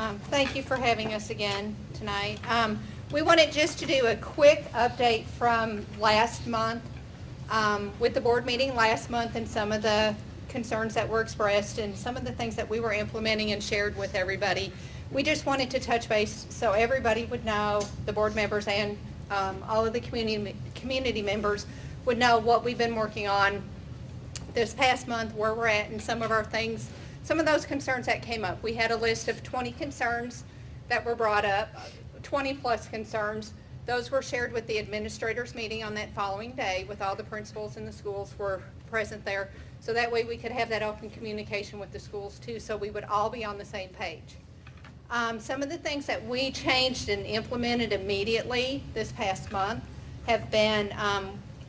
Thank you for having us again tonight. We wanted just to do a quick update from last month with the board meeting last month and some of the concerns that were expressed and some of the things that we were implementing and shared with everybody. We just wanted to touch base so everybody would know, the board members and all of the community members would know what we've been working on this past month, where we're at, and some of our things, some of those concerns that came up. We had a list of 20 concerns that were brought up, 20 plus concerns. Those were shared with the administrators meeting on that following day with all the principals and the schools were present there. So that way we could have that open communication with the schools too, so we would all be on the same page. Some of the things that we changed and implemented immediately this past month have been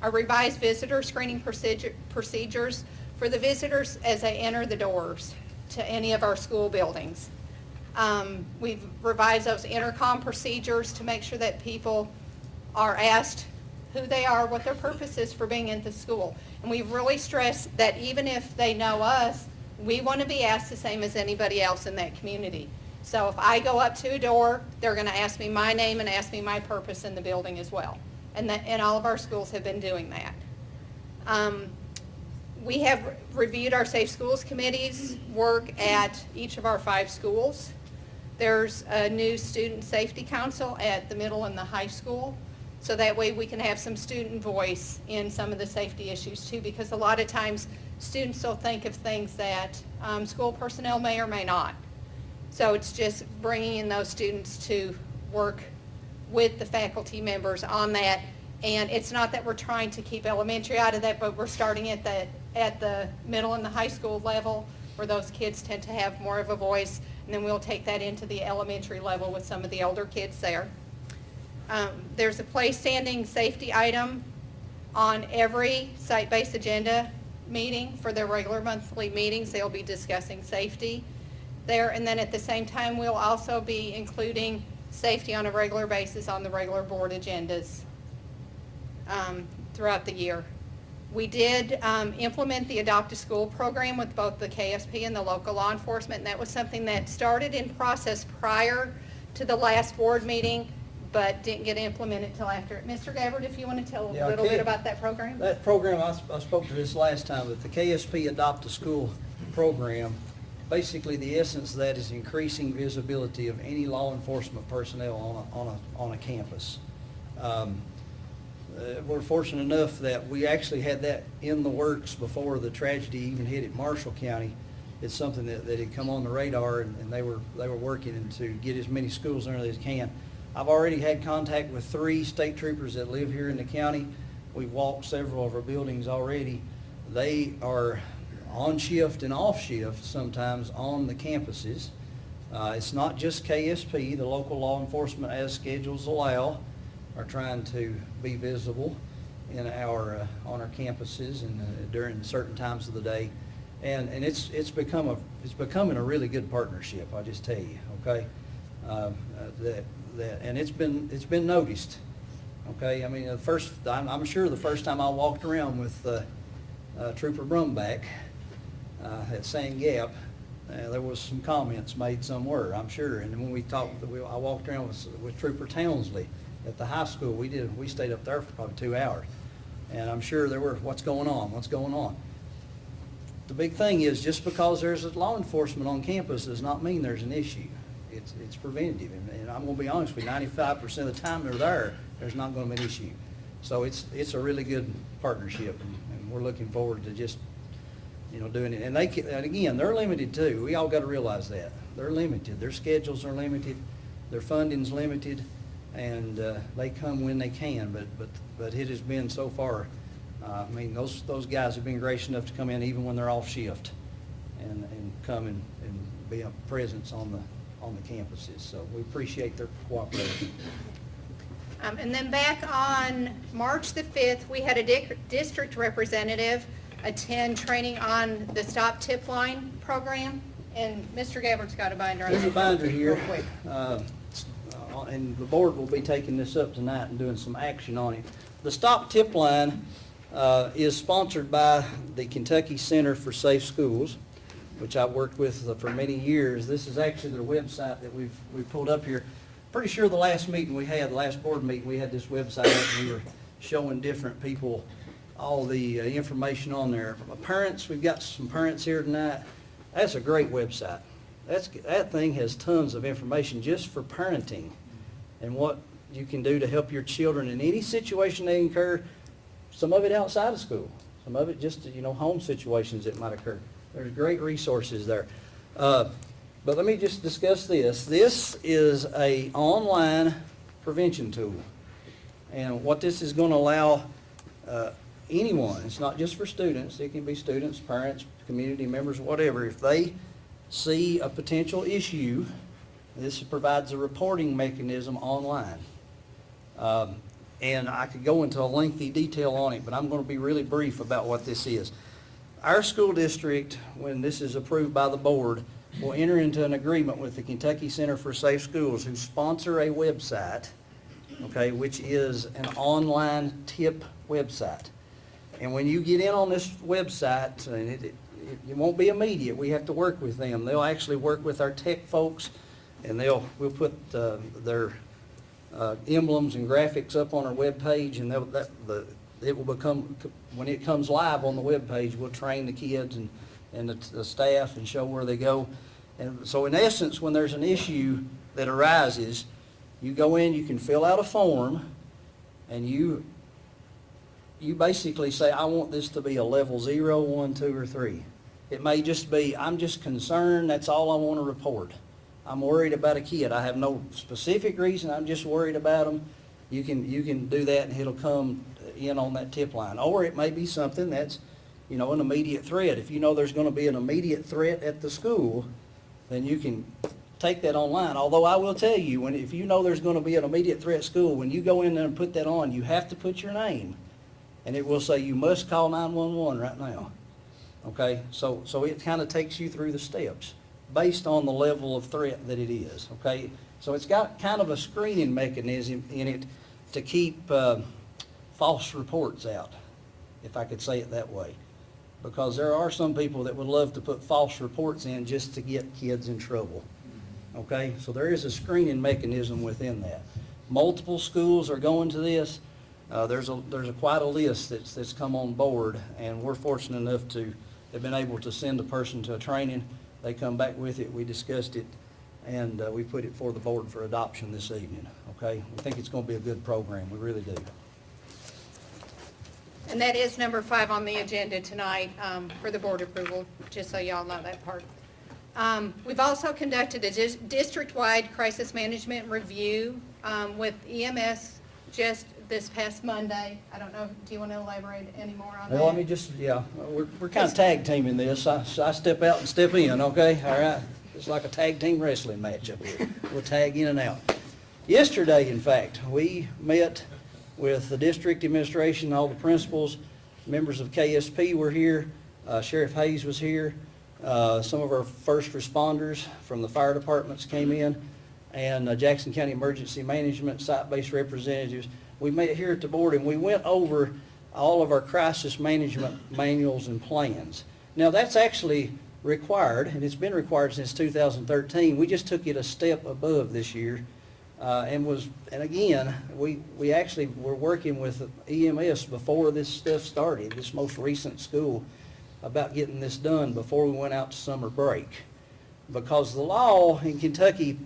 a revised visitor screening procedures for the visitors as they enter the doors to any of our school buildings. We've revised those intercom procedures to make sure that people are asked who they are, what their purpose is for being in the school. And we've really stressed that even if they know us, we want to be asked the same as anybody else in that community. So if I go up to a door, they're going to ask me my name and ask me my purpose in the building as well. And all of our schools have been doing that. We have reviewed our Safe Schools Committee's work at each of our 5 schools. There's a new Student Safety Council at the middle and the high school. So that way we can have some student voice in some of the safety issues too, because a lot of times students still think of things that school personnel may or may not. So it's just bringing in those students to work with the faculty members on that. And it's not that we're trying to keep elementary out of that, but we're starting at the middle and the high school level where those kids tend to have more of a voice. And then we'll take that into the elementary level with some of the older kids there. There's a place standing safety item on every site-based agenda meeting for their regular monthly meetings. They'll be discussing safety there. And then at the same time, we'll also be including safety on a regular basis on the regular board agendas throughout the year. We did implement the Adopt a School program with both the KSP and the local law enforcement, and that was something that started in process prior to the last board meeting, but didn't get implemented until after. Mr. Gabbard, if you want to tell a little bit about that program. That program, I spoke to this last time, but the KSP Adopt a School program, basically the essence of that is increasing visibility of any law enforcement personnel on a campus. We're fortunate enough that we actually had that in the works before the tragedy even hit at Marshall County. It's something that had come on the radar, and they were working to get as many schools in there as they can. I've already had contact with 3 state troopers that live here in the county. We've walked several of our buildings already. They are on shift and off shift sometimes on the campuses. It's not just KSP, the local law enforcement, as schedules allow, are trying to be visible in on our campuses and during certain times of the day, and it's becoming a really good partnership. I just tell you, okay, and it's been noticed. Okay, I mean I'm sure the first time I walked around with Trooper Brumback at Sand Gap, there was some comments made somewhere, I'm sure. And when we talked, I walked around with Trooper Townsley at the high school. We stayed up there for probably 2 hours, and I'm sure there were, what's going on. The big thing is, just because there's law enforcement on campus does not mean there's an issue. It's preventative, and I'm going to be honest with you, 95% of the time they're there, there's not going to be an issue. So it's a really good partnership, and we're looking forward to just doing it. And again, they're limited too. We all got to realize that they're limited. Their schedules are limited, their funding's limited, and they come when they can. But it has been so far. I mean, those guys have been gracious enough to come in even when they're off shift, and come and be a presence on the campuses. So we appreciate their cooperation. And then back on March the 5th, we had a district representative attend training on the Stop Tip Line program. And Mr. Gabbard's got a binder on There's a that. binder here, Real quick. and the board will be taking this up tonight and doing some action on it. The Stop Tip Line is sponsored by the Kentucky Center for Safe Schools. which I've worked with for many years. This is actually their website that we pulled up here. Pretty sure the last meeting we had, the last board meeting, we had this website up and we were showing different people all the information on there. Parents, we've got some parents here tonight. That's a great website. That thing has tons of information just for parenting and what you can do to help your children in any situation they incur, some of it outside of school, some of it just, home situations that might occur. There's great resources there. But let me just discuss this. This is a online prevention tool. And what this is going to allow anyone, it's not just for students, it can be students, parents, community members, whatever, if they see a potential issue, this provides a reporting mechanism online. And I could go into a lengthy detail on it, but I'm going to be really brief about what this is. Our school district, when this is approved by the board, will enter into an agreement with the Kentucky Center for Safe Schools, who sponsor a website, okay, which is an online tip website. And when you get in on this website, and it won't be immediate, we have to work with them. They'll actually work with our tech folks, and we'll put their emblems and graphics up on our webpage, and it will become, when it comes live on the webpage, we'll train the kids and the staff and show where they go. And so in essence, when there's an issue that arises, you go in, you can fill out a form, and you basically say, I want this to be a level 0, 1, 2, or 3. It may just be, I'm just concerned, that's all I want to report. I'm worried about a kid. I have no specific reason, I'm just worried about them. You can do that and it'll come in on that tip line. Or it may be something that's, an immediate threat. If you know there's going to be an immediate threat at the school, then you can take that online. Although I will tell you, if you know there's going to be an immediate threat at school, when you go in there and put that on, you have to put your name. And it will say you must call 911 right now. Okay? So it kind of takes you through the steps based on the level of threat that it is. Okay? So it's got kind of a screening mechanism in it to keep false reports out, if I could say it that way. Because there are some people that would love to put false reports in just to get kids in trouble. Okay? So there is a screening mechanism within that. Multiple schools are going to this. There's quite a list that's come on board, and we're fortunate enough to have been able to send a person to a training. They come back with it, we discussed it, and we put it for the board for adoption this evening. Okay? We think it's going to be a good program. We really do. And that is number 5 on the agenda tonight for the board approval, just so y'all know that part. We've also conducted a district-wide crisis management review with EMS just this past Monday. I don't know, do you want to elaborate any more on that? Well, let me just, we're kind of tag teaming this. I step out and step in, okay? All right? It's like a tag team wrestling match up here. We'll tag in and out. Yesterday, in fact, we met with the district administration, all the principals, members of KSP were here, Sheriff Hayes was here, some of our first responders from the fire departments came in, and Jackson County Emergency Management site-based representatives. We met here at the board and we went over all of our crisis management manuals and plans. Now that's actually required, and it's been required since 2013. We just took it a step above this year. And again, we actually were working with EMS before this stuff started, this most recent school, about getting this done before we went out to summer break. Because the law in Kentucky,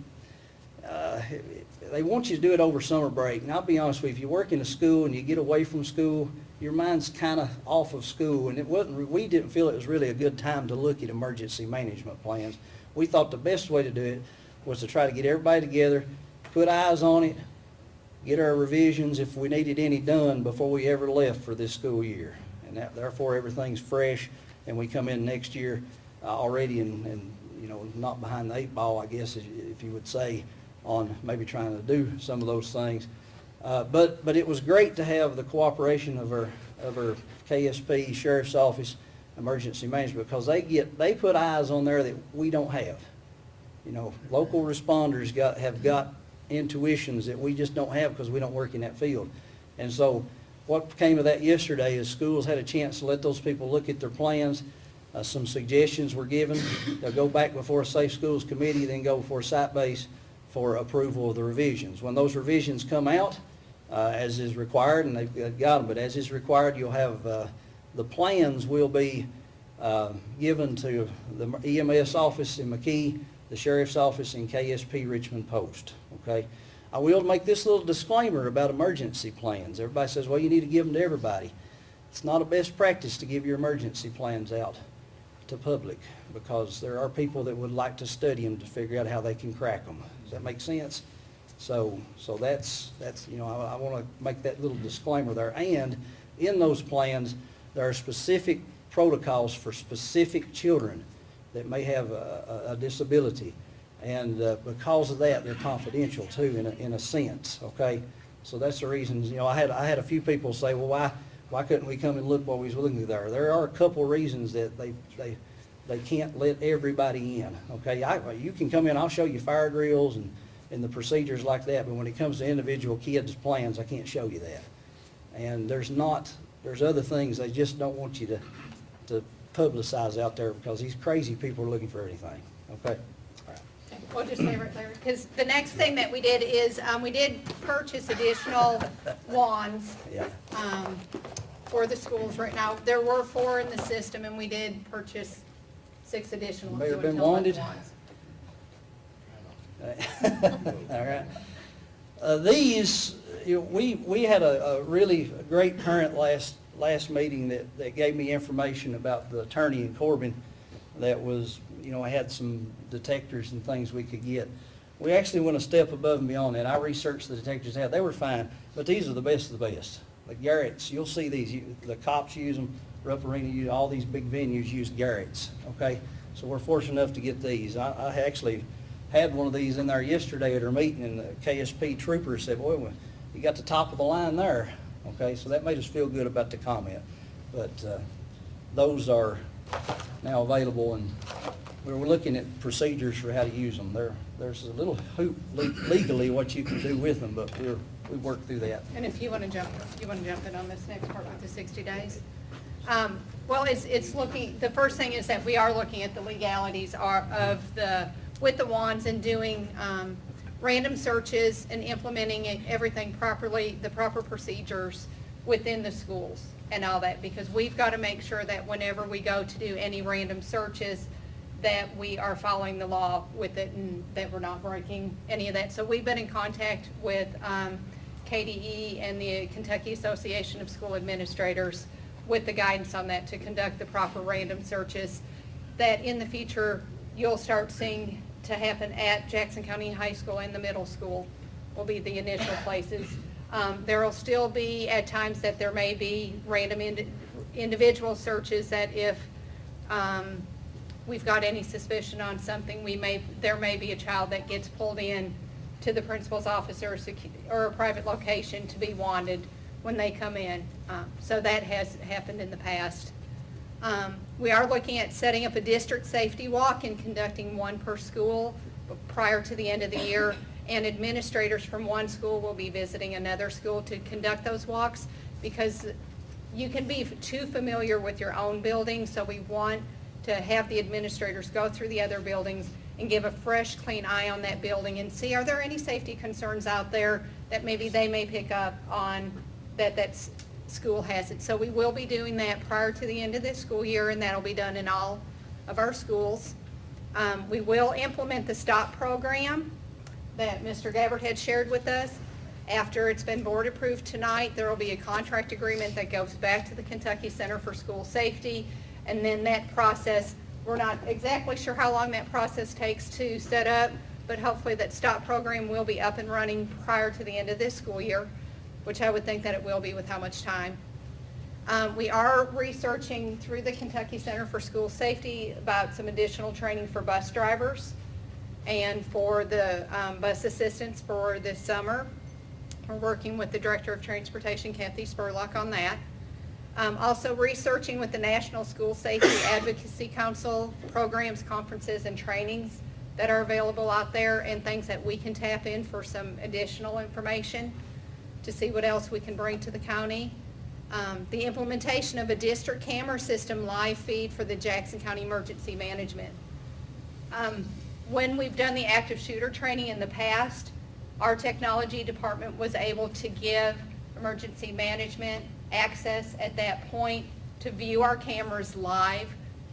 they want you to do it over summer break. And I'll be honest with you, if you work in a school and you get away from school, your mind's kind of off of school. And we didn't feel it was really a good time to look at emergency management plans. We thought the best way to do it was to try to get everybody together, put eyes on it, get our revisions if we needed any done before we ever left for this school year. And therefore everything's fresh, and we come in next year already and not behind the 8 ball, I guess, if you would say, on maybe trying to do some of those things. But it was great to have the cooperation of our KSP, Sheriff's Office, Emergency Management, because they put eyes on there that we don't have. Local responders have got intuitions that we just don't have because we don't work in that field. And so what came of that yesterday is schools had a chance to let those people look at their plans. Some suggestions were given. They'll go back before a Safe Schools Committee, then go before site-based for approval of the revisions. When those revisions come out, as is required, and they've got them, but as is required, you'll have, the plans will be given to the EMS office in McKee, the sheriff's office in KSP Richmond Post, okay? I will make this little disclaimer about emergency plans. Everybody says, well, you need to give them to everybody. It's not a best practice to give your emergency plans out to public, because there are people that would like to study them to figure out how they can crack them. Does that make sense? So that's you know, I want to make that little disclaimer there. And in those plans, there are specific protocols for specific children that may have a disability. And because of that, they're confidential too, in a sense, okay? So that's the reason, you know, I had a few people say, well, why couldn't we come and look while we was looking there? There are a couple reasons that they can't let everybody in, okay? You can come in, I'll show you fire drills and the procedures like that, but when it comes to individual kids' plans, I can't show you that. And there's other things they just don't want you to publicize out there, because these crazy people are looking for anything, okay? All right. We'll just stay right there, because the next thing that we did is, we did purchase additional wands Yeah. for the schools right now. There were 4 in the system, and we did purchase 6 additional. May have so been until wanded. wands. All right. These, you know, we had a really great parent last meeting that gave me information about the attorney in Corbin that was, you know, I had some detectors and things we could get. We actually went a step above and beyond that. I researched the detectors they had. They were fine, but these are the best of the best. The Garrett's, you'll see these. The cops use them, Rupp Arena, all these big venues use Garrett's, okay? So we're fortunate enough to get these. I actually had one of these in there yesterday at our meeting, and the KSP trooper said, boy, well, you got the top of the line there, okay? So that made us feel good about the comment. But those are now available, and we're looking at procedures for how to use them. There's a little hoop legally what you can do with them, but we worked through that. And if you want to jump in on this next part with the 60 days? Well, it's looking, the first thing is that we are looking at the legalities with the wands and doing random searches and implementing everything properly, the proper procedures within the schools and all that, because we've got to make sure that whenever we go to do any random searches, that we are following the law with it and that we're not breaking any of that. So we've been in contact with KDE and the Kentucky Association of School Administrators with the guidance on that to conduct the proper random searches that in the future you'll start seeing to happen at Jackson County High School and the middle school will be the initial places. There will still be at times that there may be random individual searches that if we've got any suspicion on something, there may be a child that gets pulled in to the principal's office or a private location to be wanted when they come in. So that has happened in the past. We are looking at setting up a district safety walk and conducting one per school prior to the end of the year. And administrators from one school will be visiting another school to conduct those walks, because you can be too familiar with your own building. So we want to have the administrators go through the other buildings and give a fresh, clean eye on that building and see, are there any safety concerns out there that maybe they may pick up on that school has it. So we will be doing that prior to the end of this school year, and that'll be done in all of our schools. We will implement the STOP program that Mr. Gabbard had shared with us. After it's been board approved tonight, there will be a contract agreement that goes back to the Kentucky Center for School Safety, and then that process, we're not exactly sure how long that process takes to set up, but hopefully that STOP program will be up and running prior to the end of this school year, which I would think that it will be with how much time. We are researching through the Kentucky Center for School Safety about some additional training for bus drivers and for the bus assistants for this summer. We're working with the Director of Transportation, Kathy Spurlock, on that. Also researching with the National School Safety Advocacy Council programs, conferences, and trainings that are available out there, and things that we can tap in for some additional information to see what else we can bring to the county. The implementation of a district camera system live feed for the Jackson County Emergency Management. When we've done the active shooter training in the past, our technology department was able to give emergency management access at that point to view our cameras live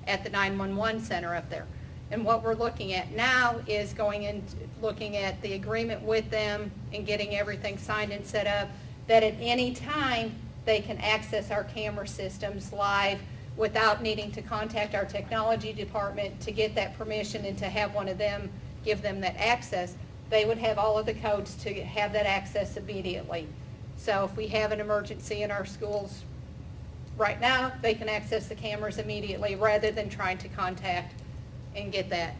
at the 911 center up there. And what we're looking at now is going and looking at the agreement with them and getting everything signed and set up, that at any time they can access our camera systems live without needing to contact our technology department to get that permission and to have one of them give them that access. They would have all of the codes to have that access immediately. So if we have an emergency in our schools right now, they can access the cameras immediately rather than trying to contact and get that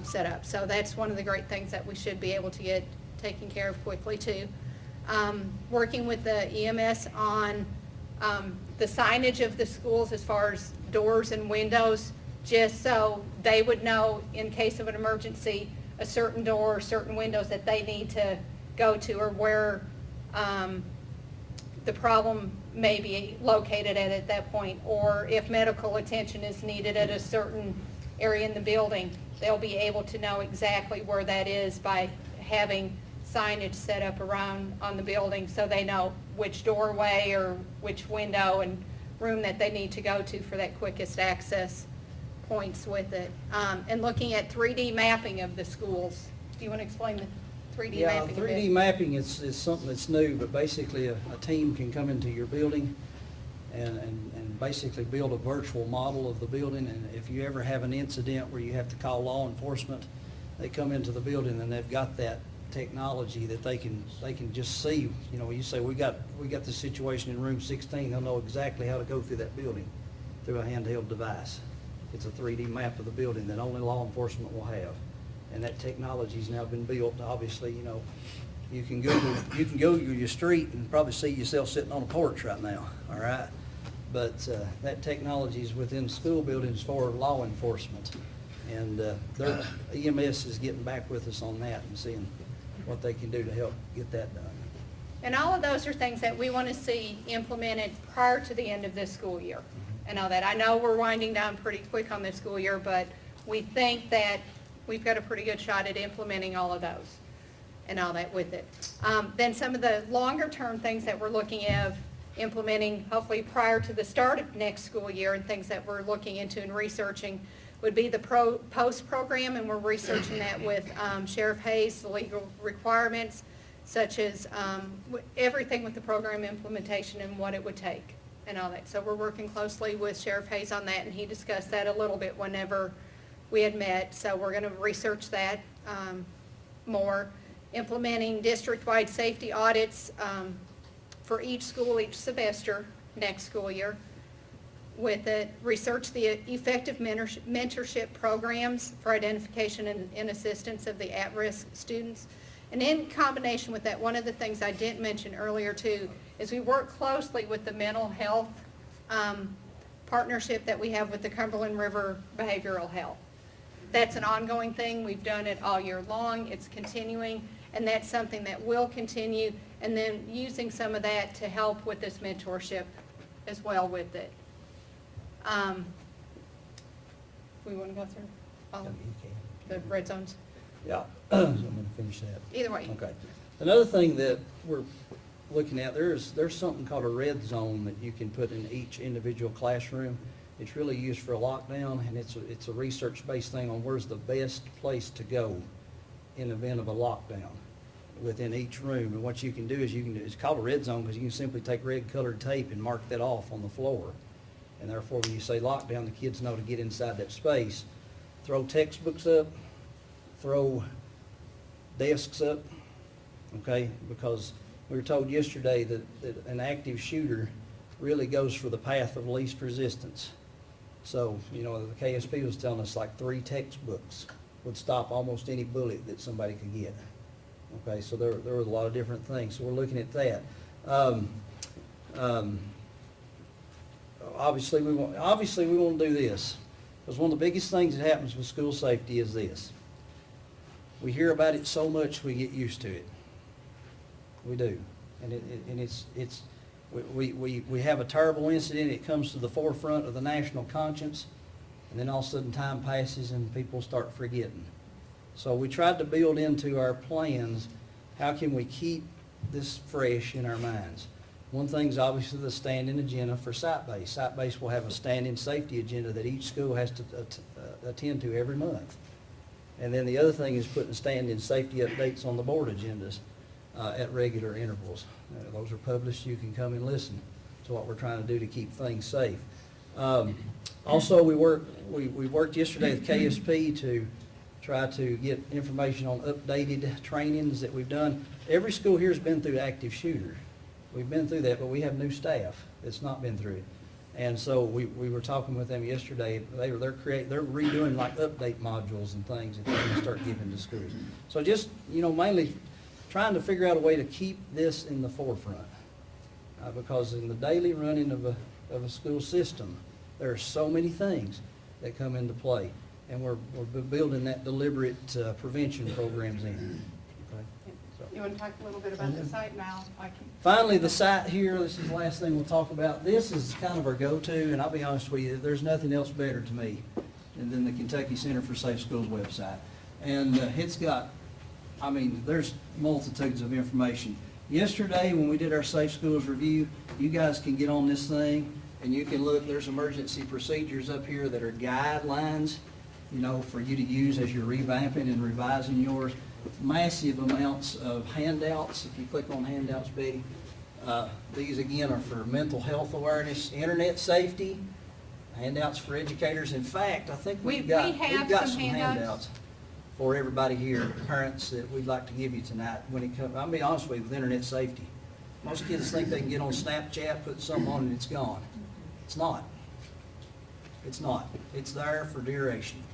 set up. So that's one of the great things that we should be able to get taken care of quickly too. Working with the EMS on the signage of the schools as far as doors and windows, just so they would know in case of an emergency, a certain door or certain windows that they need to go to, or where the problem may be located at that point, or if medical attention is needed at a certain area in the building, they'll be able to know exactly where that is by having signage set up around on the building, so they know which doorway or which window and room that they need to go to for that quickest access points with it. And looking at 3D mapping of the schools. Do you want to explain the 3D mapping? Yeah, 3D mapping is something that's new, but basically a team can come into your building and basically build a virtual model of the building. And if you ever have an incident where you have to call law enforcement, they come into the building and they've got that technology that they can just see. You know, you say we got this situation in room 16, they'll know exactly how to go through that building through a handheld device. It's a 3D map of the building that only law enforcement will have, and that technology's now been built. Obviously, you know, you can go to your street and probably see yourself sitting on a porch right now. All right, but that technology is within school buildings for law enforcement, and their EMS is getting back with us on that and seeing what they can do to help get that done. And all of those are things that we want to see implemented prior to the end of this school year. And all that. I know we're winding down pretty quick on this school year, but we think that we've got a pretty good shot at implementing all of those and all that with it. Then some of the longer term things that we're looking at implementing hopefully prior to the start of next school year, and things that we're looking into and researching, would be the post program, and we're researching that with Sheriff Hayes, the legal requirements, such as everything with the program implementation and what it would take and all that. So we're working closely with Sheriff Hayes on that, and he discussed that a little bit whenever we had met. So we're going to research that more. Implementing district-wide safety audits for each school each semester next school year. With it, research the effective mentorship programs for identification and assistance of the at-risk students. And in combination with that, one of the things I didn't mention earlier too is we work closely with the mental health partnership that we have with the Cumberland River Behavioral Health. That's an ongoing thing. We've done it all year long. It's continuing, and that's something that will continue, and then using some of that to help with this mentorship as well with it. We want to go through all of the red zones? Yeah, so I'm going to finish that. Either way. Okay. Another thing that we're looking at, there's something called a red zone that you can put in each individual classroom. It's really used for a lockdown, and it's a research-based thing on where's the best place to go in the event of a lockdown within each room. And what you can do is it's called a red zone because you can simply take red colored tape and mark that off on the floor. And therefore, when you say lockdown, the kids know to get inside that space. Throw textbooks up, throw desks up, okay? Because we were told yesterday that an active shooter really goes for the path of least resistance. So, you know, the KSP was telling us like 3 textbooks would stop almost any bullet that somebody could get. Okay, so there were a lot of different things. So we're looking at that. Obviously we want to do this, because one of the biggest things that happens with school safety is this. We hear about it so much we get used to it. We do, and We have a terrible incident, it comes to the forefront of the national conscience, and then all of a sudden time passes and people start forgetting. So we tried to build into our plans, how can we keep this fresh in our minds? One thing's obviously the standing agenda for site-based. Site-based will have a standing safety agenda that each school has to attend to every month. And then the other thing is putting standing safety updates on the board agendas at regular intervals. Those are published, you can come and listen to what we're trying to do to keep things safe. Also, we worked yesterday with KSP to try to get information on updated trainings that we've done. Every school here has been through active shooter. We've been through that, but we have new staff that's not been through it. And so we were talking with them yesterday. They're redoing like update modules and things that they're going to start giving to schools. So just, mainly trying to figure out a way to keep this in the forefront. Because in the daily running of a school system, there are so many things that come into play. And we're building that deliberate prevention programs in. Okay? So. You want to talk a little bit about the site now? Finally, the site here, this is the last thing we'll talk about. This is kind of our go-to, and I'll be honest with you, there's nothing else better to me than the Kentucky Center for Safe Schools website. And it's got, there's multitudes of information. Yesterday, when we did our Safe Schools review, you guys can get on this thing, and you can look, there's emergency procedures up here that are guidelines, for you to use as you're revamping and revising yours. Massive amounts of handouts. If you click on handouts, Betty, these again are for mental health awareness, internet safety, handouts for educators. In fact, I think we've got some handouts for everybody here, parents, that we'd like to give you tonight. When it comes, I'll be honest with internet safety. Most kids think they can get on Snapchat, put something on, and it's gone. It's not. It's not. It's there for duration.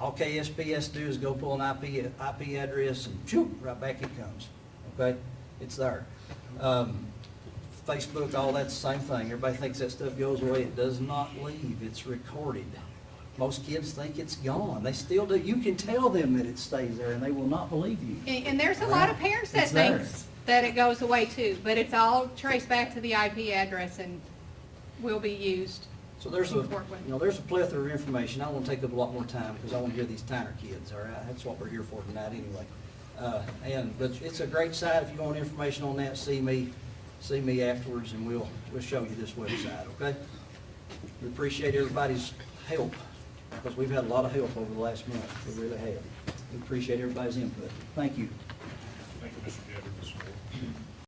All KSP has to do is go pull an IP address and shoot, right back it comes. Okay? It's there. Facebook, all that's the same thing. Everybody thinks that stuff goes away. It does not leave. It's recorded. Most kids think it's gone. They still do. You can tell them that it stays there and they will not believe you. And there's a lot of parents that think that it goes away too, but it's all traced back to the IP address and will be used. So there's a plethora of information. I don't want to take up a lot more time because I want to hear these Tyner kids, all right? That's what we're here for tonight anyway. But it's a great site. If you want information on that, see me afterwards and we'll show you this website, okay? We appreciate everybody's help because we've had a lot of help over the last month. We really have. We appreciate everybody's input. Thank you.